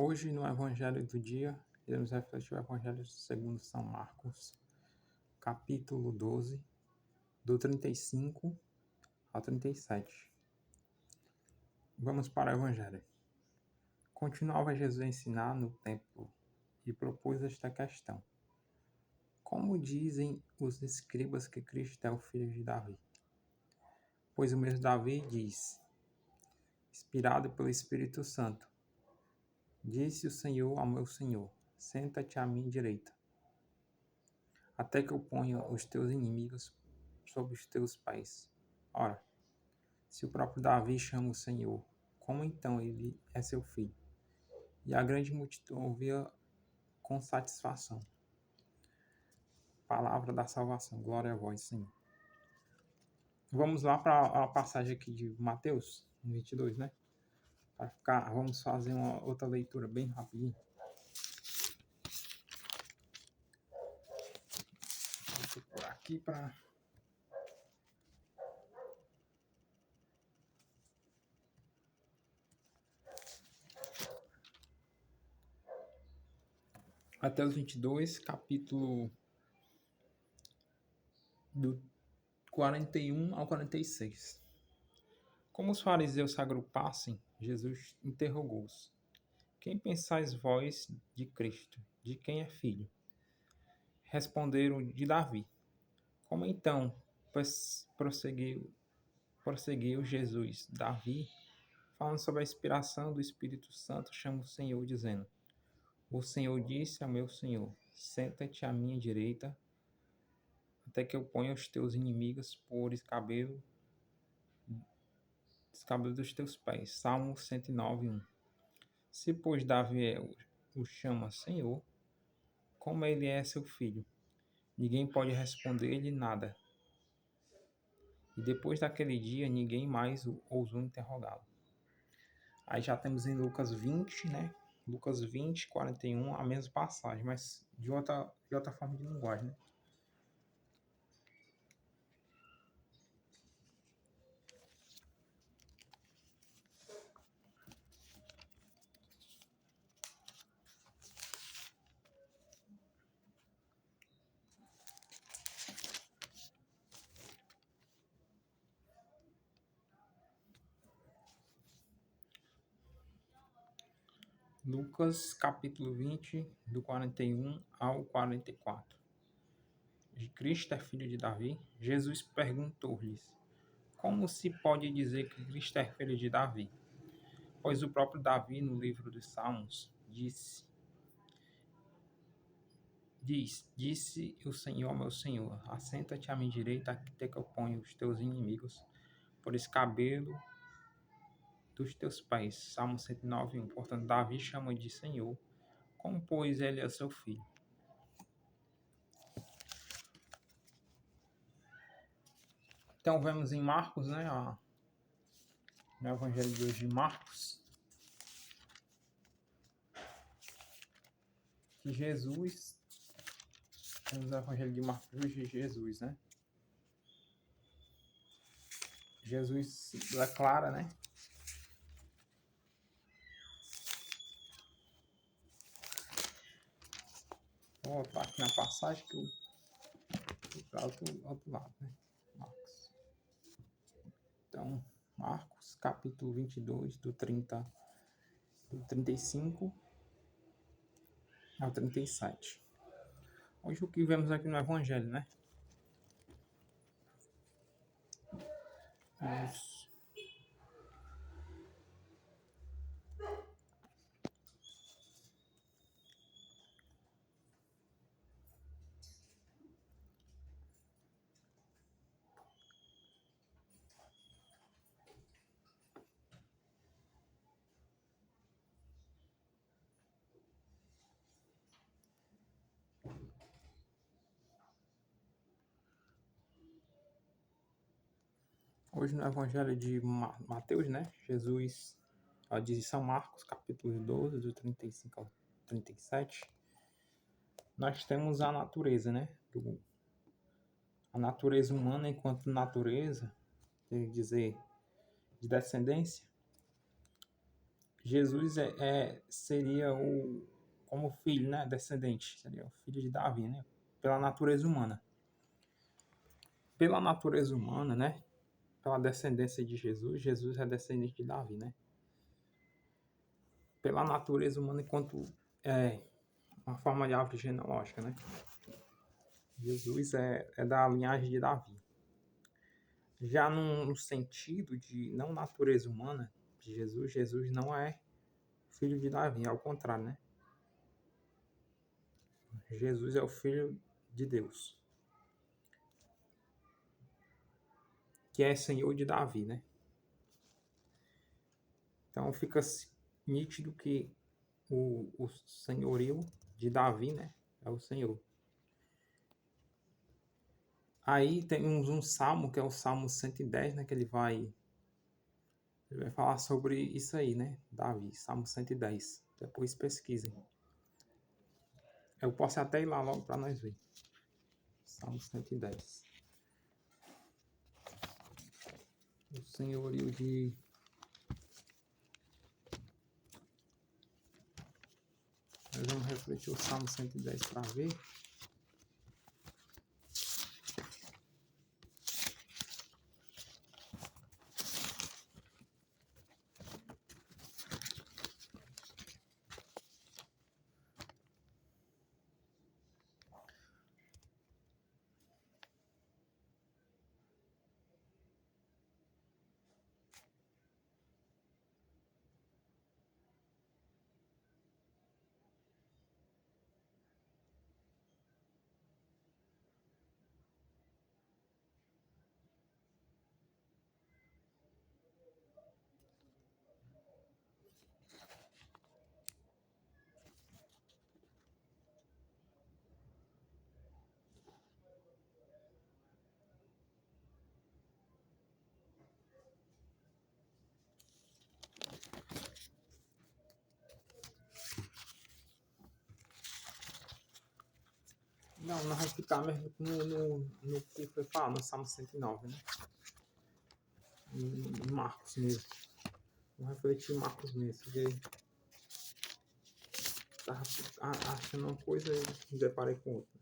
Hoje, no Evangelho do dia, iremos refletir o Evangelho segundo São Marcos, capítulo 12, do 35 ao 37. Vamos para o Evangelho. Continuava Jesus a ensinar no templo e propôs esta questão: como dizem os escribas que Cristo é o filho de Davi? Pois o mesmo Davi diz, inspirado pelo Espírito Santo: disse o Senhor ao meu Senhor: senta-te à minha direita, até que eu ponha os teus inimigos sob os teus pés. Ora, se o próprio Davi chama o Senhor, como então ele é seu filho? E a grande multidão ouvia com satisfação. Palavra da salvação. Glória a vós, Senhor. Vamos lá para a passagem aqui de Mateus 22, né? Vamos fazer uma outra leitura bem rapidinho. Vou por aqui para... Mateus 22, capítulo do 41 ao 46. Como os fariseus se agrupassem, Jesus interrogou-os: quem pensais vós de Cristo? De quem é filho? Responderam: de Davi. Como então, prosseguiu Jesus, Davi, falando sobre a inspiração do Espírito Santo, chama o Senhor, dizendo: o Senhor disse ao meu Senhor: senta-te à minha direita, até que eu ponha os teus inimigos por escabelo dos teus pés. Salmo 109, 1. Se, pois, Davi o chama Senhor, como ele é seu filho, ninguém pode responder-lhe nada. E depois daquele dia, ninguém mais ousou interrogá-lo. Aí já temos em Lucas 20, né? Lucas 20, 41, a mesma passagem, mas de outra forma de linguagem, né? Lucas, capítulo 20, do 41 ao 44. De Cristo é filho de Davi? Jesus perguntou-lhes: como se pode dizer que Cristo é filho de Davi? Pois o próprio Davi, no livro dos Salmos, disse o Senhor ao meu Senhor: assenta-te à minha direita, até que eu ponha os teus inimigos por escabelo dos teus pés. Salmo 109, 1. Portanto, Davi chama de Senhor, como pois ele é seu filho. Então vemos em Marcos, né, no Evangelho de hoje de Marcos, que Jesus, temos o Evangelho de Marcos hoje de Jesus, né? Jesus se declara, né? Vou voltar aqui na passagem que eu para outro lado, né? Marcos. Então, Marcos, capítulo 22, do 35 ao 37. Hoje o que vemos aqui no Evangelho, né? Hoje no Evangelho de Mateus, né? Jesus, diz São Marcos, capítulo 12, do 35 ao 37. Nós temos a natureza, né? A natureza humana enquanto natureza, quer dizer, de descendência, Jesus seria como filho, né? Descendente, seria o filho de Davi, né? Pela natureza humana. Pela natureza humana, né? Pela descendência de Jesus, Jesus é descendente de Davi, né? Pela natureza humana, enquanto é uma forma de árvore genealógica, né? Jesus é da linhagem de Davi. Já no sentido de não natureza humana de Jesus, Jesus não é filho de Davi, ao contrário, né? Jesus é o filho de Deus, que é senhor de Davi, né? Então fica nítido que o senhorio de Davi, né? É o Senhor. Aí tem um salmo, que é o Salmo 110, né? Que ele vai falar sobre isso aí, né? Davi, Salmo 110. Depois pesquisem. Eu posso até ir lá logo para nós ver. Salmo 110. O senhorio de... Nós vamos refletir o Salmo 110 para ver. Não, nós vamos ficar mesmo no que foi falado, no Salmo 109, né? Em Marcos mesmo. Vamos refletir em Marcos mesmo. Porque estava achando uma coisa e me deparei com outra.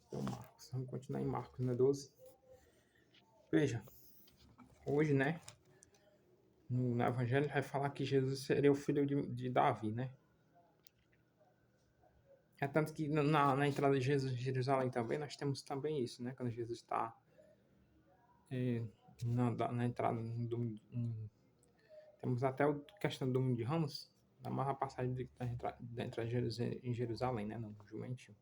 Então, Marcos. Vamos continuar em Marcos, né? 12. Veja, hoje, né? No Evangelho vai falar que Jesus seria o filho de Davi, né? É tanto que na entrada de Jesus em Jerusalém também, nós temos também isso, né? Quando Jesus está na entrada no domingo. Temos até a questão do domingo de Ramos, na maior passagem da entrada em Jerusalém, né? No jumentinho.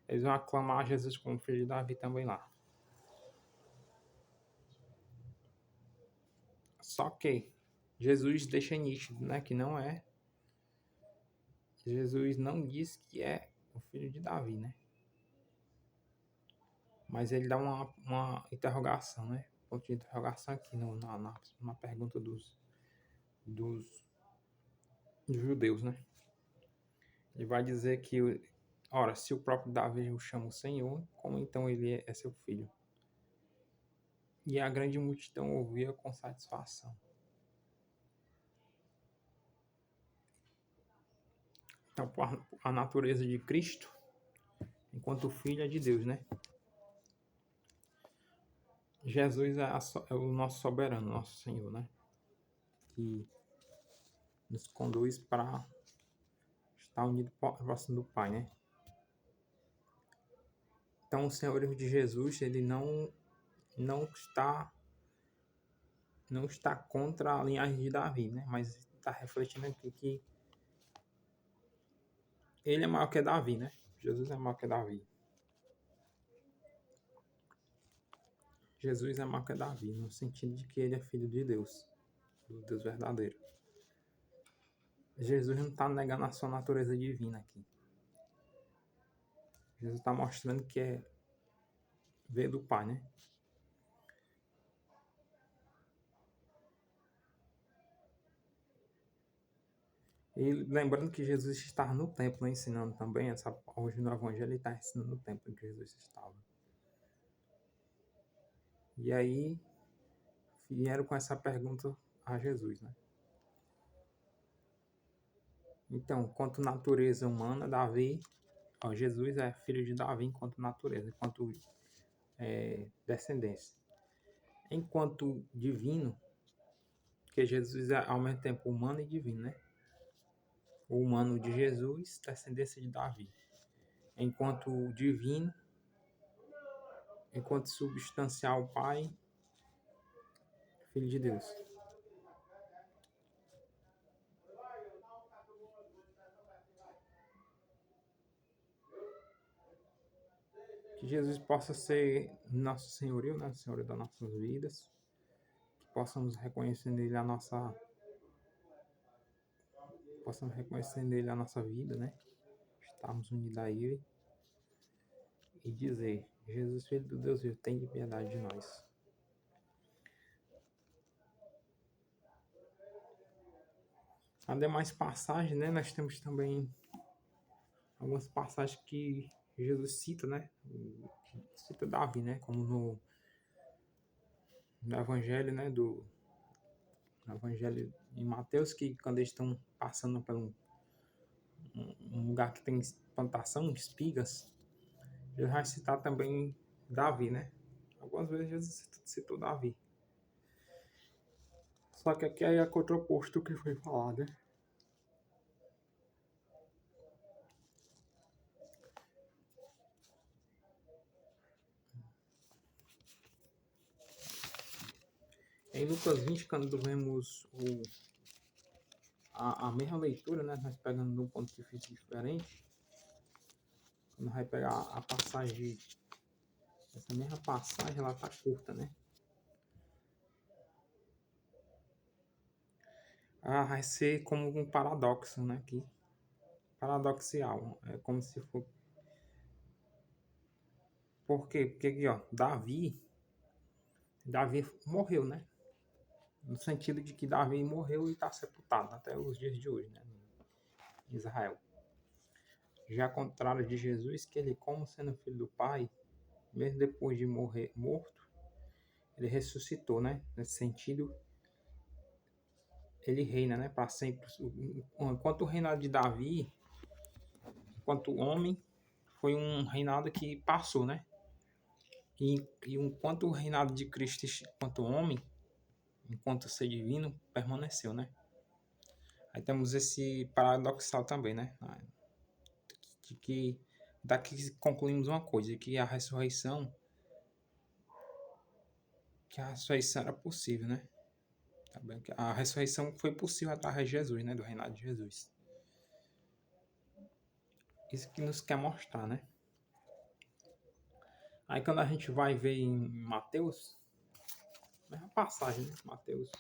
Eles vão aclamar Jesus como filho de Davi também lá. Só que Jesus deixa nítido, né? Que não é. Jesus não diz que é o filho de Davi, né? Mas ele dá uma interrogação, né? Ponto de interrogação aqui na pergunta dos judeus, né? Ele vai dizer que, ora, se o próprio Davi o chama o Senhor, como então ele é seu filho? E a grande multidão ouvia com satisfação. Então, a natureza de Cristo, enquanto filho, é de Deus, né? Jesus é o nosso soberano, nosso Senhor, né? Que nos conduz para estar unido próximo do Pai, né? Então, o senhorio de Jesus, ele não está contra a linhagem de Davi, né? Mas está refletindo aqui que ele é maior que Davi, né? Jesus é maior que Davi. Jesus é maior que Davi, no sentido de que ele é filho de Deus, do Deus verdadeiro. Jesus não está negando a sua natureza divina aqui. Jesus está mostrando que veio do Pai, né? E lembrando que Jesus estava no templo, né, ensinando também, hoje no Evangelho ele está ensinando no templo em que Jesus estava. E aí, vieram com essa pergunta a Jesus, né? Então, quanto natureza humana, Davi, ó, Jesus é filho de Davi enquanto natureza, enquanto descendência. Enquanto divino, que Jesus é ao mesmo tempo humano e divino, né? O humano de Jesus, descendência de Davi. Enquanto divino, enquanto substancial Pai, filho de Deus. Que Jesus possa ser nosso senhorio, né? Senhor das nossas vidas. Que possamos reconhecer nele a nossa vida, né? Estarmos unidos a Ele e dizer: Jesus, filho do Deus vivo, tem piedade de nós. Ademais passagens, né? Nós temos também algumas passagens que Jesus cita, né? Cita Davi, né? Como no Evangelho, né? No Evangelho de Mateus, que quando eles estão passando por um lugar que tem plantação, espigas, Jesus vai citar também Davi, né? Algumas vezes Jesus citou Davi. Só que aqui é contraposto o que foi falado, né? Em Lucas 20, quando vemos a mesma leitura, né? Nós pegando de um ponto de vista diferente, quando vai pegar a passagem, essa mesma passagem, ela tá curta, né? Ela vai ser como um paradoxo, né? Aqui. Paradoxial. É como se for. Por quê? Porque aqui, ó, Davi morreu, né? No sentido de que Davi morreu e está sepultado até os dias de hoje, né? Em Israel. Já ao contrário de Jesus, que ele, como sendo filho do Pai, mesmo depois de morrer morto, ele ressuscitou, né? Nesse sentido, ele reina, né? Para sempre. Enquanto o reinado de Davi, enquanto homem, foi um reinado que passou, né? E enquanto o reinado de Cristo, enquanto homem, enquanto ser divino, permaneceu, né? Aí temos esse paradoxal também, né? De que daqui concluímos uma coisa, que a ressurreição era possível, né? Tá bem? Que a ressurreição foi possível através de Jesus, né? Do reinado de Jesus. Isso que nos quer mostrar, né? Aí quando a gente vai ver em Mateus, mesma passagem, né? Mateus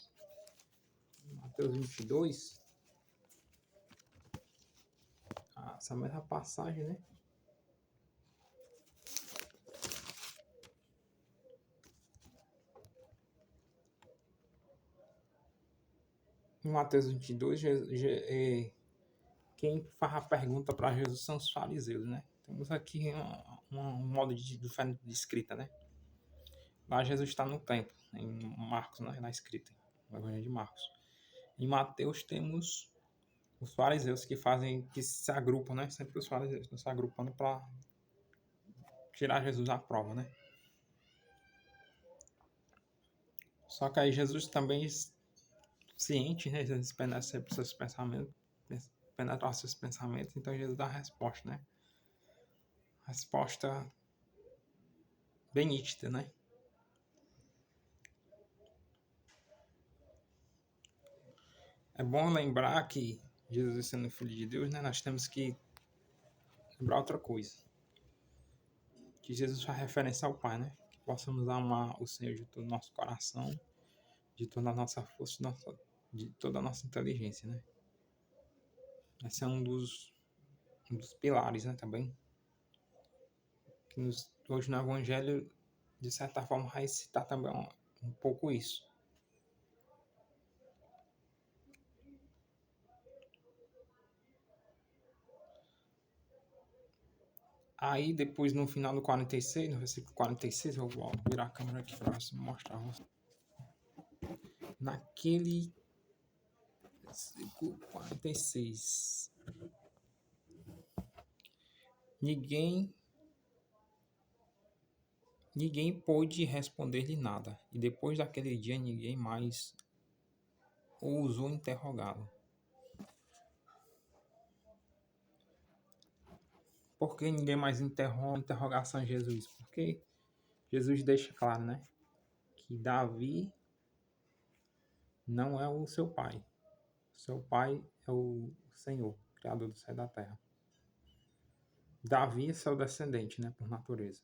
22, essa mesma passagem, né? Em Mateus 22, quem faz a pergunta para Jesus são os fariseus, né? Temos aqui um modo diferente de escrita, né? Lá Jesus está no templo, em Marcos, né? Na escrita, no Evangelho de Marcos. Em Mateus temos os fariseus que se agrupam, né? Sempre os fariseus estão se agrupando para tirar Jesus à prova, né? Só que aí Jesus também ciente, né? Jesus penetra seus pensamentos, penetrar seus pensamentos, então Jesus dá a resposta, né? Resposta bem nítida, né? É bom lembrar que Jesus sendo filho de Deus, né? Nós temos que lembrar outra coisa. Que Jesus faz referência ao Pai, né? Que possamos amar o Senhor de todo o nosso coração, de toda a nossa força, de toda a nossa inteligência, né? Esse é um dos pilares, né? Também. Que hoje no Evangelho, de certa forma, vai citar também um pouco isso. Aí, depois, no final do 46, no versículo 46, eu vou virar a câmera aqui para mostrar. naquele versículo 46, ninguém pôde responder-lhe nada, e depois daquele dia ninguém mais ousou interrogá-lo. Por que ninguém mais interrogação a Jesus? Porque Jesus deixa claro, né, que Davi não é o seu pai. Seu pai é o Senhor, Criador do céu e da terra. Davi é seu descendente, né, por natureza.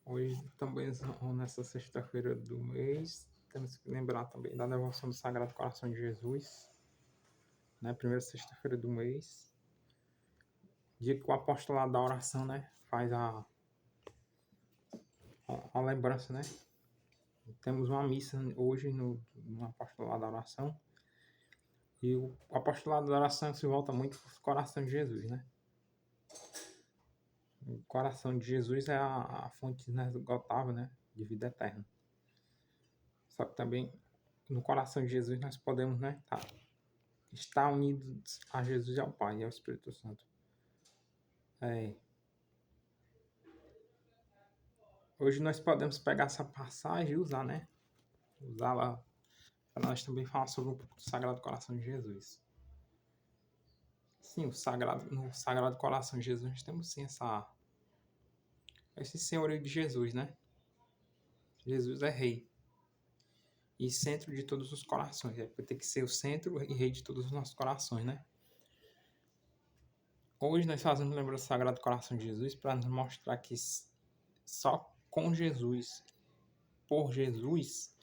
Hoje também, nessa sexta-feira do mês, temos que lembrar também da devoção do Sagrado Coração de Jesus, né, primeira sexta-feira do mês, dia que o apostolado da oração, né, faz a lembrança, né. Temos uma missa hoje no apostolado da oração, e o apostolado da oração se volta muito para o coração de Jesus, né. O coração de Jesus é a fonte inesgotável, né, de vida eterna. Só que também no coração de Jesus nós podemos, né, estar unidos a Jesus e ao Pai e ao Espírito Santo. Hoje nós podemos pegar essa passagem e usar, né? Usá-la para nós também falar sobre o Sagrado Coração de Jesus. Sim, no Sagrado Coração de Jesus nós temos sim esse senhorio de Jesus, né? Jesus é rei e centro de todos os corações. Vai ter que ser o centro e rei de todos os nossos corações, né? Hoje nós fazemos lembrar do Sagrado Coração de Jesus para nos mostrar que só com Jesus, por Jesus,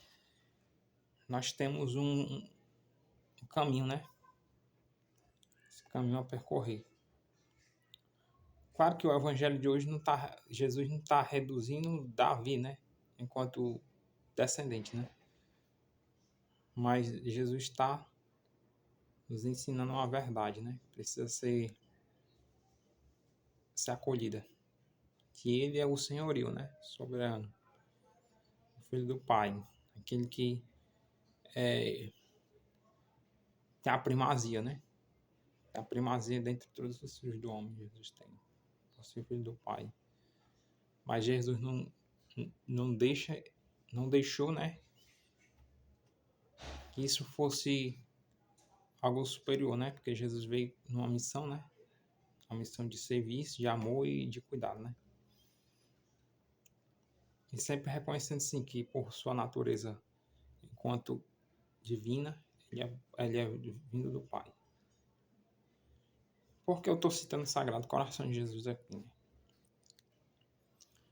nós temos um caminho, né? Esse caminho a percorrer. Claro que o evangelho de hoje Jesus não está reduzindo Davi, né? Enquanto descendente, né? Mas Jesus está nos ensinando uma verdade, né? Precisa ser acolhida. Que ele é o senhorio, né? Soberano. O filho do Pai. Aquele que tem a primazia, né? Tem a primazia dentre todos os filhos do homem. Jesus tem. Por ser filho do Pai. Mas Jesus não deixou, né? Que isso fosse algo superior, né? Porque Jesus veio numa missão, né? Uma missão de serviço, de amor e de cuidado, né? E sempre reconhecendo, sim, que por sua natureza, enquanto divina, ele é vindo do Pai. Por que eu estou citando o Sagrado Coração de Jesus aqui, né?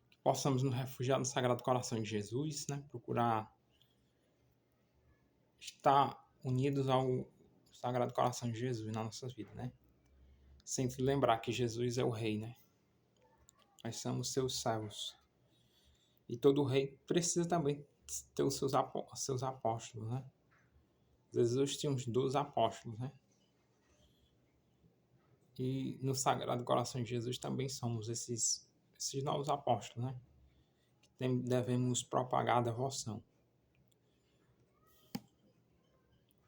Que possamos nos refugiar no Sagrado Coração de Jesus, né? Procurar estar unidos ao Sagrado Coração de Jesus nas nossas vidas, né? Sempre lembrar que Jesus é o Rei, né? Nós somos seus servos. E todo rei precisa também ter os seus apóstolos, né? Jesus tinha uns 12 apóstolos, né? E no Sagrado Coração de Jesus também somos esses novos apóstolos, né? Que devemos propagar a devoção.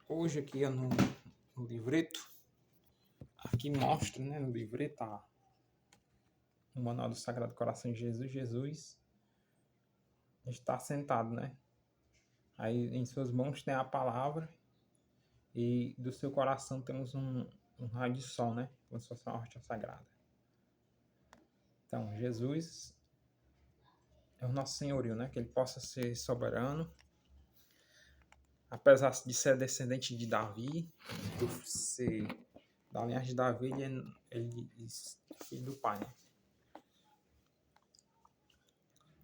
Hoje aqui no livreto, aqui mostra, né, no livreto o manual do Sagrado Coração de Jesus. Jesus está sentado, né? Aí em suas mãos tem a palavra e do seu coração temos um raio de sol, né? Como se fosse uma hóstia sagrada. Então, Jesus é o nosso senhorio, né? Que ele possa ser soberano, apesar de ser descendente de Davi, ser da linhagem de Davi, ele é filho do Pai, né?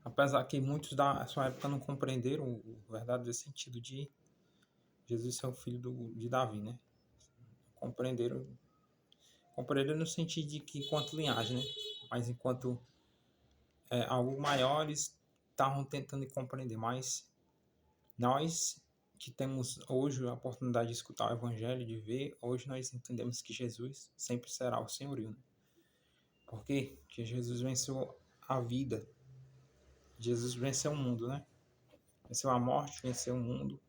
Apesar que muitos da sua época não compreenderam o verdadeiro sentido de Jesus ser o filho de Davi, né? Compreenderam no sentido de que enquanto linhagem, né? Mas enquanto algo maiores estavam tentando compreender, mas nós que temos hoje a oportunidade de escutar o Evangelho, de ver, hoje nós entendemos que Jesus sempre será o senhorio. Né? Por quê? Porque Jesus venceu a vida, Jesus venceu o mundo, né? Venceu a morte, venceu o mundo,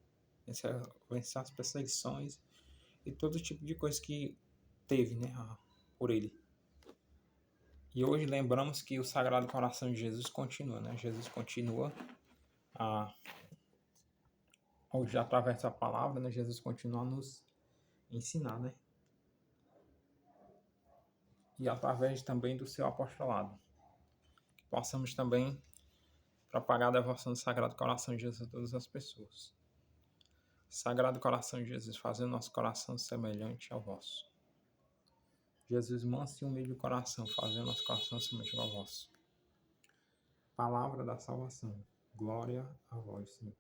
venceu as perseguições e todo tipo de coisa que teve, né, por ele. E hoje lembramos que o Sagrado Coração de Jesus continua, né? Jesus continua hoje através da palavra, né? Jesus continua a nos ensinar, né? E através também do seu apostolado. Que possamos também propagar a devoção do Sagrado Coração de Jesus a todas as pessoas. Sagrado Coração de Jesus, fazendo nosso coração semelhante ao vosso. Jesus, manso e humilde o coração, fazendo nosso coração semelhante ao vosso. Palavra da salvação. Glória a vós, Senhor.